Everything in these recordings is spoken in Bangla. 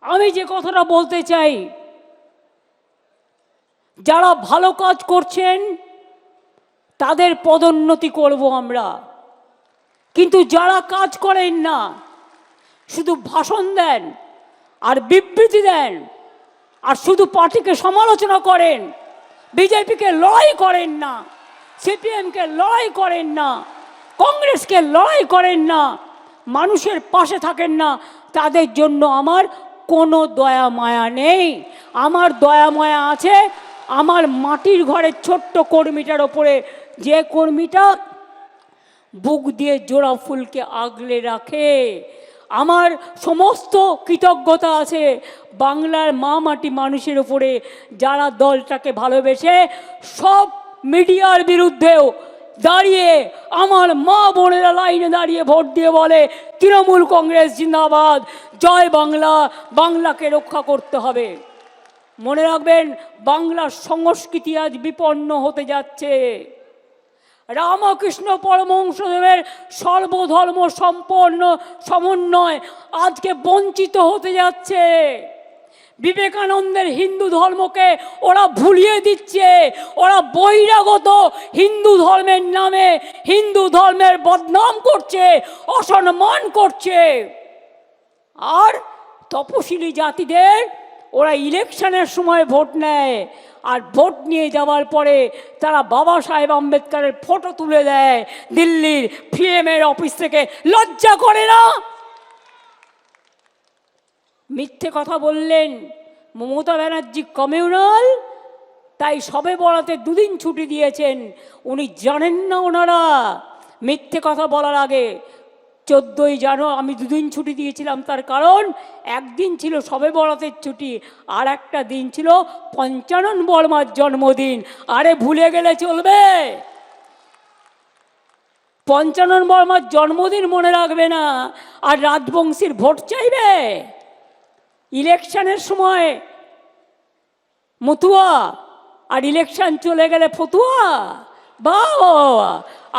আমি যে কথাটা বলতে চাই, যারা ভালো কাজ করছেন তাদের পদোন্নতি করব আমরা, কিন্তু যারা কাজ করেন না, শুধু ভাষণ দেন আর বিবৃতি দেন আর শুধু পার্টিকে সমালোচনা করেন, বিজেপিকে লড়াই করেন না, সিপিএমকে লড়াই করেন না, কংগ্রেসকে লড়াই করেন না, মানুষের পাশে থাকেন না, তাদের জন্য আমার কোনো দয়া মায়া নেই। আমার দয়া মায়া আছে আমার মাটির ঘরের ছোট্ট কর্মীটার ওপরে, যে কর্মীটা বুক দিয়ে জোড়া ফুলকে আগলে রাখে। আমার সমস্ত কৃতজ্ঞতা আছে বাংলার মা মাটি মানুষের উপরে, যারা দলটাকে ভালোবেসে সব মিডিয়ার বিরুদ্ধেও দাঁড়িয়ে আমার মা বোনেরা লাইনে দাঁড়িয়ে ভোট দিয়ে বলে তৃণমূল কংগ্রেস জিন্দাবাদ, জয় বাংলা, বাংলাকে রক্ষা করতে হবে। মনে রাখবেন, বাংলার সংস্কৃতি আজ বিপন্ন হতে যাচ্ছে। রামকৃষ্ণ পরমহংসদেবের সর্বধর্ম সম্পন্ন সমন্বয় আজকে বঞ্চিত হতে যাচ্ছে। বিবেকানন্দের হিন্দু ধর্মকে ওরা ভুলিয়ে দিচ্ছে, ওরা বহিরাগত হিন্দু ধর্মের নামে হিন্দু ধর্মের বদনাম করছে, অসম্মান করছে। আর তপশিলি জাতিদের ওরা ইলেকশনের সময় ভোট নেয়, আর ভোট নিয়ে যাওয়ার পরে তারা বাবা সাহেব আম্বেদকরের ফটো তুলে দেয় দিল্লির পিএমের অফিস থেকে। লজ্জা করে না? মিথ্যে কথা বললেন মমতা ব্যানার্জি কমিউনাল, তাই সবে বরাতে দুদিন ছুটি দিয়েছেন। উনি জানেন না ওনারা মিথ্যে কথা বলার আগে 14ই জানুয়ারি আমি দুদিন ছুটি দিয়েছিলাম, তার কারণ একদিন ছিল সবে বরাতের ছুটি, আর একটা দিন ছিল পঞ্চানন বর্মার জন্মদিন। আরে ভুলে গেলে চলবে? পঞ্চানন বর্মার জন্মদিন মনে রাখবে না আর রাজবংশীর ভোট চাইবে? ইলেকশনের সময় মতুয়া আর ইলেকশন চলে গেলে ফতুয়া। বাবা,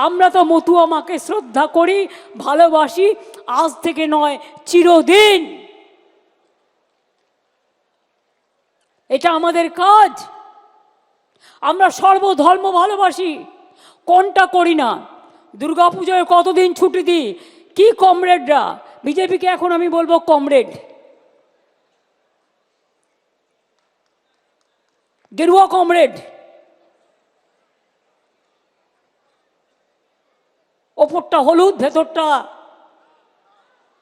আমরা তো মতুয়া মাকে শ্রদ্ধা করি, ভালোবাসি, আজ থেকে নয় চিরদিন। এটা আমাদের কাজ। আমরা সর্বধর্ম ভালোবাসি, কোনটা করি না? দুর্গাপুজোয় কতদিন ছুটি দিই? কি কমরেডরা, বিজেপিকে এখন আমি বলবো কমরেড, গেরুয়া কমরেড, ওপরটা হলুদ ভেতরটা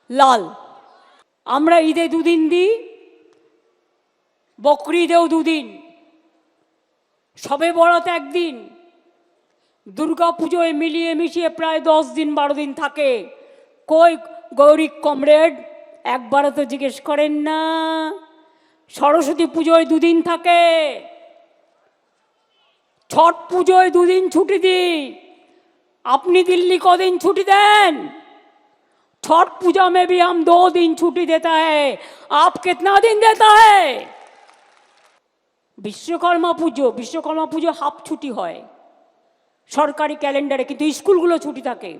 লাল। আমরা ঈদে দুদিন দিই, বকরি ঈদেও দুদিন, সবে বরাত একদিন, দুর্গা পুজোয় মিলিয়ে মিশিয়ে প্রায় 10 দিন 12 দিন থাকে। কই গৌরী কমরেড, একবারও তো জিজ্ঞেস করেন না? সরস্বতী পুজোয় দুদিন থাকে, ছট পুজোয় দুদিন ছুটি দিই। আপনি दिल्ली कौन छुट्टी दें? छठ पूजा में भी हम 2 दिन छुट्टी देता है, आप कितना दिन देता है? विश्वकर्मा पुजो हाफ छुट्टी है सरकारी कैलेंडारे, किन्तु स्कूलगुलो छुट्टी थाके।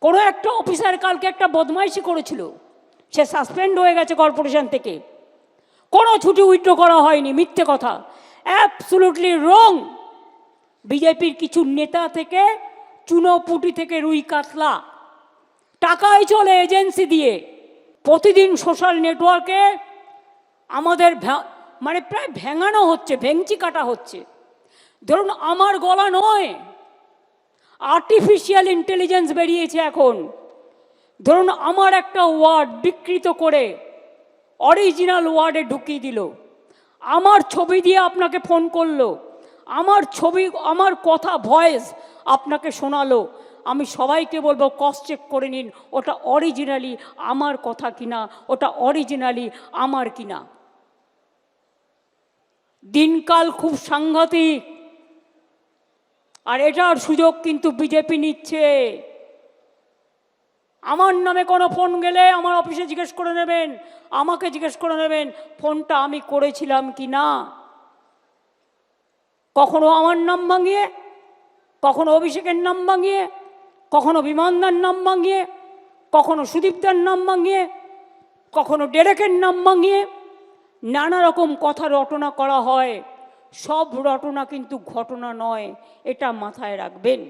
कोनो एकटा अफिसार कालके एकटा बदमाइशी करेछिलो, से सासपेंड हो गेछे कॉर्पोरेशन थेके, कोनो छुट्टी उइथड्र करा हयनि। मिथ्ये कथा, एब्सोल्युटली रंग। बीजेपीर किछु नेता थेके चुनोपुटी थेके रुई कातला टाकाय चले एजेंसि दिए, प्रतिदिन सोशल नेटवर्के आमादेर माने प्राय भेंगानो होच्छे, भेंगची काटा होच्छे। धरुन आमार गला नय, आर्टिफिशियल इंटेलिजेंस बेरिয়েছে এখন। ধরুন আমার একটা ওয়ার্ড বিকৃত করে অরিজিনাল ওয়ার্ডে ঢুকিয়ে দিল, আমার ছবি দিয়ে আপনাকে ফোন করলো, আমার ছবি আমার কথা ভয়েস আপনাকে শোনালো। আমি সবাইকে বলবো ক্রস চেক করে নিন ওটা অরিজিনালি আমার কথা কিনা, ওটা অরিজিনালি আমার কিনা। দিনকাল খুব সাংঘাতিক, আর এটার সুযোগ কিন্তু বিজেপি নিচ্ছে। আমার নামে কোনো ফোন গেলে আমার অফিসে জিজ্ঞেস করে নেবেন, আমাকে জিজ্ঞেস করে নেবেন ফোনটা আমি করেছিলাম কি না। কখনো আমার নাম ভাঙিয়ে, কখনো অভিষেকের নাম ভাঙিয়ে, কখনো বিমানদার নাম ভাঙিয়ে, কখনো সুদীপদার নাম ভাঙিয়ে, কখনো ডেরেকের নাম ভাঙিয়ে নানা রকম কথা রটনা করা হয়। সব রটনা কিন্তু ঘটনা নয়, এটা মাথায় রাখবেন।